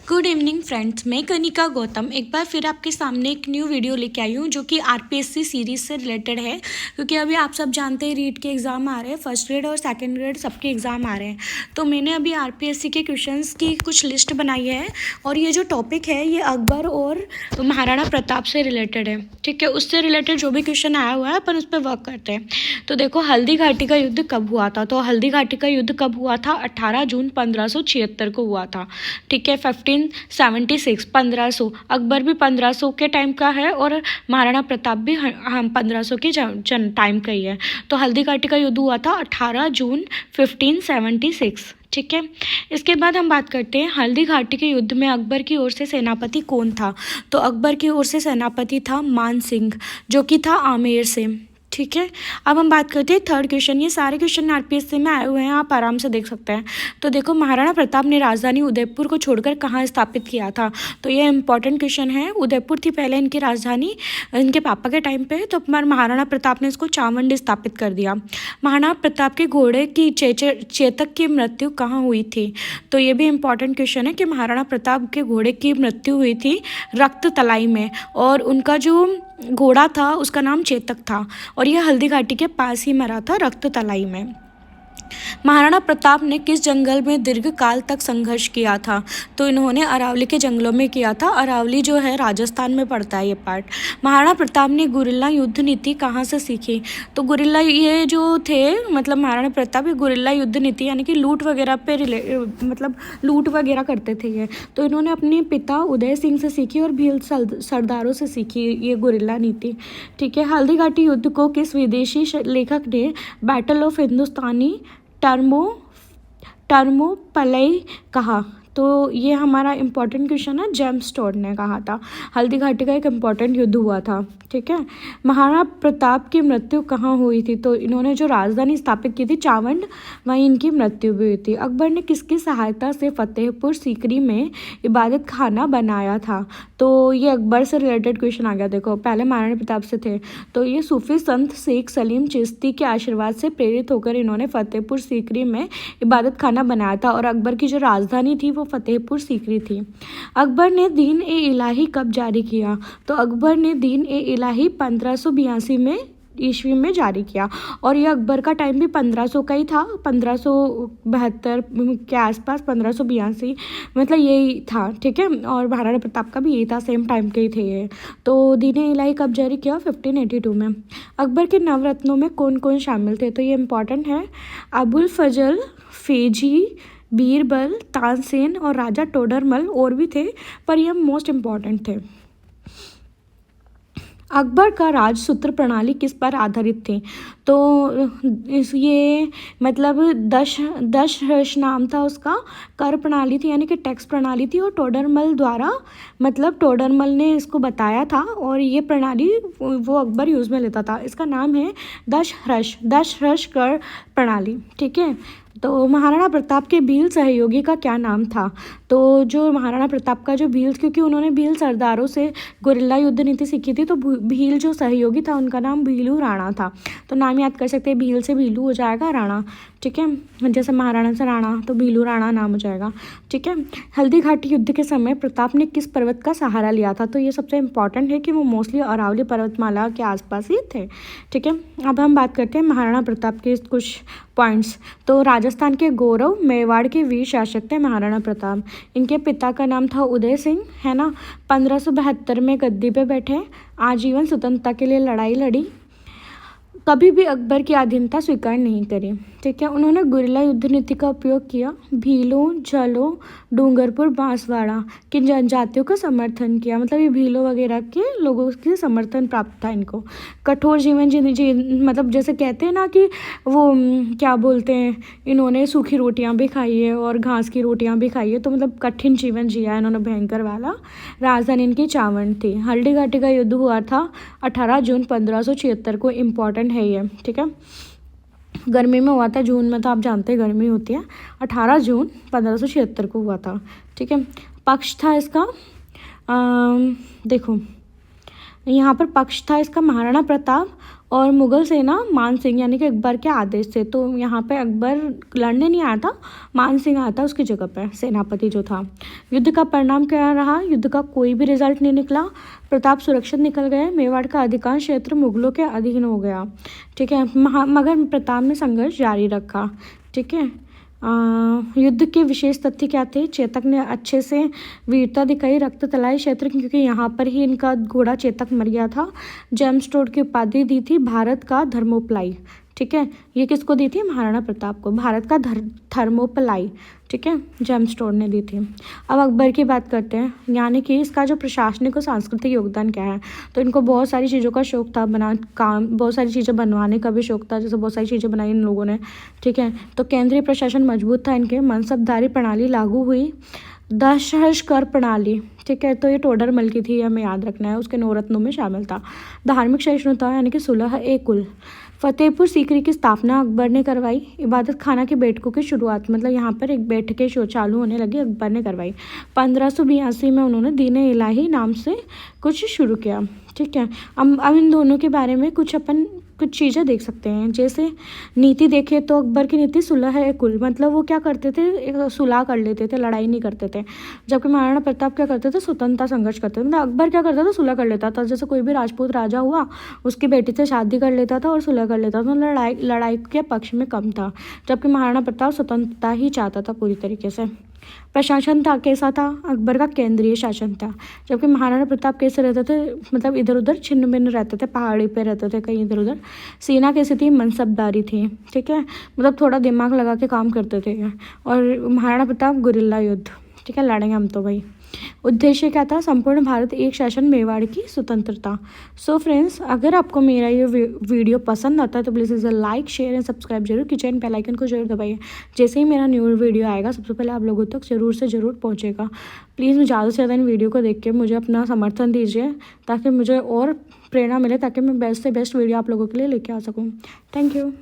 Good evening friends, मैं कनिका गौतम एक बार फिर आपके सामने एक न्यू वीडियो लेके आई हूँ जो कि आरपीएससी सीरीज़ से रिलेटेड है। क्योंकि अभी आप सब जानते हैं रीट के एग्ज़ाम आ रहे हैं, फर्स्ट ग्रेड और सेकंड ग्रेड सबके एग्ज़ाम आ रहे हैं। तो मैंने अभी आरपीएससी के क्वेश्चंस की कुछ लिस्ट बनाई है और ये जो टॉपिक है ये अकबर और महाराणा प्रताप से रिलेटेड है। ठीक है, उससे रिलेटेड जो भी क्वेश्चन आया हुआ है अपन उस पर वर्क करते हैं। तो देखो, हल्दी घाटी का युद्ध कब हुआ था? तो हल्दी घाटी का युद्ध कब हुआ था? 18 जून 1576 को हुआ था। ठीक है, 1576 1500। अकबर भी 1500 के टाइम का है और महाराणा प्रताप भी हम 1500 के टाइम का ही है। तो हल्दी घाटी का युद्ध हुआ था 18 जून 1576। ठीक है, इसके बाद हम बात करते हैं हल्दी घाटी के युद्ध में अकबर की ओर से सेनापति कौन था? तो अकबर की ओर से सेनापति था मान सिंह, जो कि था आमेर से। ठीक है, अब हम बात करते हैं थर्ड क्वेश्चन। ये सारे क्वेश्चन आरपीएससी में आए हुए हैं, आप आराम से देख सकते हैं। तो देखो, महाराणा प्रताप ने राजधानी उदयपुर को छोड़कर कहाँ स्थापित किया था? तो ये इंपॉर्टेंट क्वेश्चन है। उदयपुर थी पहले इनकी राजधानी, इनके पापा के टाइम पे, तो महाराणा प्रताप ने इसको चावंड स्थापित कर दिया। महाराणा प्रताप के घोड़े की चेतक की मृत्यु कहाँ हुई थी? तो ये भी इंपॉर्टेंट क्वेश्चन है कि महाराणा प्रताप के घोड़े की मृत्यु हुई थी रक्त तलाई में, और उनका जो घोड़ा था उसका नाम चेतक था, और यह हल्दी घाटी के पास ही मरा था, रक्त तलाई में। महाराणा प्रताप ने किस जंगल में दीर्घ काल तक संघर्ष किया था? तो इन्होंने अरावली के जंगलों में किया था। अरावली जो है राजस्थान में पड़ता है ये पार्ट। महाराणा प्रताप ने गुरिल्ला युद्ध नीति कहाँ से सीखी? तो गुरिल्ला ये जो थे, मतलब महाराणा प्रताप ये गुरिल्ला युद्ध नीति यानी कि लूट वगैरह पे मतलब लूट वगैरह करते थे ये, तो इन्होंने अपने पिता उदय सिंह से सीखी और भील सरदारों से सीखी ये गुरिल्ला नीति। ठीक है, हल्दी घाटी युद्ध को किस विदेशी लेखक ने बैटल ऑफ हिंदुस्तानी टर्मोपलई कहा? तो ये हमारा इंपॉर्टेंट क्वेश्चन है, जेम्स टोड ने कहा था। हल्दी घाटी का एक इम्पॉर्टेंट युद्ध हुआ था। ठीक है, महाराणा प्रताप की मृत्यु कहाँ हुई थी? तो इन्होंने जो राजधानी स्थापित की थी चावंड, वहीं इनकी मृत्यु भी हुई थी। अकबर ने किसकी सहायता से फतेहपुर सीकरी में इबादत खाना बनाया था? तो ये अकबर से रिलेटेड क्वेश्चन आ गया। देखो, पहले महाराणा प्रताप से थे, तो ये सूफी संत शेख सलीम चिश्ती के आशीर्वाद से प्रेरित होकर इन्होंने फतेहपुर सीकरी में इबादत खाना बनाया था, और अकबर की जो राजधानी थी वो फतेहपुर सीकरी थी। अकबर ने दीन ए इलाही कब जारी किया? तो अकबर ने दीन ए इलाही 1582 में ईस्वी में जारी किया, और ये अकबर का टाइम भी 1500 का ही था, 1572 के आसपास, 1582 मतलब यही था। ठीक है, और महाराणा प्रताप का भी यही था, सेम टाइम के ही थे ये। तो दीन ए इलाही कब जारी किया? 1582 में। अकबर के नवरत्नों में कौन कौन शामिल थे? तो ये इंपॉर्टेंट है, अबुल फजल, फेजी, बीरबल, तानसेन और राजा टोडरमल, और भी थे पर ये मोस्ट इम्पॉर्टेंट थे। अकबर का राजसूत्र प्रणाली किस पर आधारित थी? तो ये मतलब दशरथ नाम था उसका, कर प्रणाली थी यानी कि टैक्स प्रणाली थी, और टोडरमल द्वारा, मतलब टोडरमल ने इसको बताया था, और ये प्रणाली वो अकबर यूज़ में लेता था। इसका नाम है दशरथ कर प्रणाली। ठीक है, तो महाराणा प्रताप के भील सहयोगी का क्या नाम था? तो जो महाराणा प्रताप का जो भील, क्योंकि उन्होंने भील सरदारों से गुरिल्ला युद्ध नीति सीखी थी, तो भील जो सहयोगी था उनका नाम भीलू राणा था। तो नाम याद कर सकते हैं, भील से भीलू हो जाएगा राणा। ठीक है, जैसे महाराणा से राणा, तो भीलू राणा नाम हो जाएगा। ठीक है, हल्दी घाटी युद्ध के समय प्रताप ने किस पर्वत का सहारा लिया था? तो ये सबसे इंपॉर्टेंट है कि वो मोस्टली अरावली पर्वतमाला के आसपास ही थे। ठीक है, अब हम बात करते हैं महाराणा प्रताप के कुछ पॉइंट्स। तो राजस्थान के गौरव, मेवाड़ के वीर शासक थे महाराणा प्रताप। इनके पिता का नाम था उदय सिंह, है ना। 1572 में गद्दी पे बैठे, आजीवन स्वतंत्रता के लिए लड़ाई लड़ी, कभी भी अकबर की अधीनता स्वीकार नहीं करी। ठीक है, उन्होंने गुरिल्ला युद्ध नीति का उपयोग किया, भीलों, झलों, डूंगरपुर, बांसवाड़ा की जनजातियों का समर्थन किया, मतलब ये भीलों वगैरह के लोगों के समर्थन प्राप्त था इनको। कठोर जीवन मतलब जैसे कहते हैं ना कि वो क्या बोलते हैं, इन्होंने सूखी रोटियां भी खाई है और घास की रोटियां भी खाई है, तो मतलब कठिन जीवन जिया है इन्होंने, भयंकर वाला। राजधानी इनकी चावंड थी। हल्दी घाटी का युद्ध हुआ था 18 जून 1576 को, इम्पॉर्टेंट है ये। ठीक है, गर्मी में हुआ था, जून में तो आप जानते हैं गर्मी होती है। 18 जून 1576 को हुआ था। ठीक है, पक्ष था इसका, देखो यहाँ पर पक्ष था इसका महाराणा प्रताप और मुग़ल सेना मान सिंह यानी कि अकबर के आदेश से, तो यहाँ पे अकबर लड़ने नहीं आया था, मान सिंह आया था उसकी जगह पर, सेनापति जो था। युद्ध का परिणाम क्या रहा? युद्ध का कोई भी रिजल्ट नहीं निकला। प्रताप सुरक्षित निकल गए। मेवाड़ का अधिकांश क्षेत्र मुगलों के अधीन हो गया। ठीक है, मगर प्रताप ने संघर्ष जारी रखा। ठीक है, युद्ध के विशेष तथ्य क्या थे? चेतक ने अच्छे से वीरता दिखाई। रक्त तलाई क्षेत्र, क्योंकि यहाँ पर ही इनका घोड़ा चेतक मर गया था। जेम्स टोड की उपाधि दी थी भारत का धर्मोपलाई। ठीक है, ये किसको दी थी? महाराणा प्रताप को, भारत का धर्मोपलाई। ठीक है, जेम्स टोड ने दी थी। अब अकबर की बात करते हैं, यानी कि इसका जो प्रशासनिक और सांस्कृतिक योगदान क्या है। तो इनको बहुत सारी चीज़ों का शौक था, बहुत सारी चीज़ें बनवाने का भी शौक था, जैसे बहुत सारी चीज़ें बनाई इन लोगों ने। ठीक है, तो केंद्रीय प्रशासन मजबूत था इनके। मनसबदारी प्रणाली लागू हुई। दशहर्ष कर प्रणाली, ठीक है, तो ये टोडरमल की थी, हमें याद रखना है, उसके 9 रत्नों में शामिल था। धार्मिक सहिष्णुता यानी कि सुलह ए कुल। फतेहपुर सीकरी की स्थापना अकबर ने करवाई। इबादत खाना की बैठकों की शुरुआत, मतलब यहाँ पर एक बैठकें चालू होने लगी, अकबर ने करवाई। 1582 में उन्होंने दीन इलाही नाम से कुछ शुरू किया। ठीक है, अब इन दोनों के बारे में कुछ चीज़ें देख सकते हैं। जैसे नीति देखें तो अकबर की नीति सुलह है कुल, मतलब वो क्या करते थे, सुलह कर लेते थे, लड़ाई नहीं करते थे। जबकि महाराणा प्रताप क्या करते थे, स्वतंत्रता संघर्ष करते थे। मतलब अकबर क्या करता था, सुलह कर लेता था। जैसे कोई भी राजपूत राजा हुआ, उसकी बेटी से शादी कर लेता था और सुलह कर लेता था, लड़ाई के पक्ष में कम था। जबकि महाराणा प्रताप स्वतंत्रता ही चाहता था पूरी तरीके से। प्रशासन था कैसा था? अकबर का केंद्रीय शासन था। जबकि महाराणा प्रताप कैसे रहते थे, मतलब इधर उधर छिन्न भिन्न रहते थे, पहाड़ी पे रहते थे कहीं इधर उधर। सेना कैसी थी? मनसबदारी थी। ठीक है, मतलब थोड़ा दिमाग लगा के काम करते थे। और महाराणा प्रताप गुरिल्ला युद्ध, ठीक है, लड़ेंगे हम तो भाई। उद्देश्य क्या था? संपूर्ण भारत एक शासन, मेवाड़ की स्वतंत्रता। सो फ्रेंड्स, अगर आपको मेरा ये वीडियो पसंद आता है तो प्लीज़ इसे लाइक, शेयर एंड सब्सक्राइब जरूर कीजिए, बेल आइकन को जरूर दबाइए। जैसे ही मेरा न्यू वीडियो आएगा सबसे पहले आप लोगों तक जरूर से ज़रूर पहुँचेगा। प्लीज़ ज़्यादा से ज़्यादा इन वीडियो को देख के मुझे अपना समर्थन दीजिए, ताकि मुझे और प्रेरणा मिले, ताकि मैं बेस्ट से बेस्ट वीडियो आप लोगों के लिए लेके आ सकूँ। Thank you.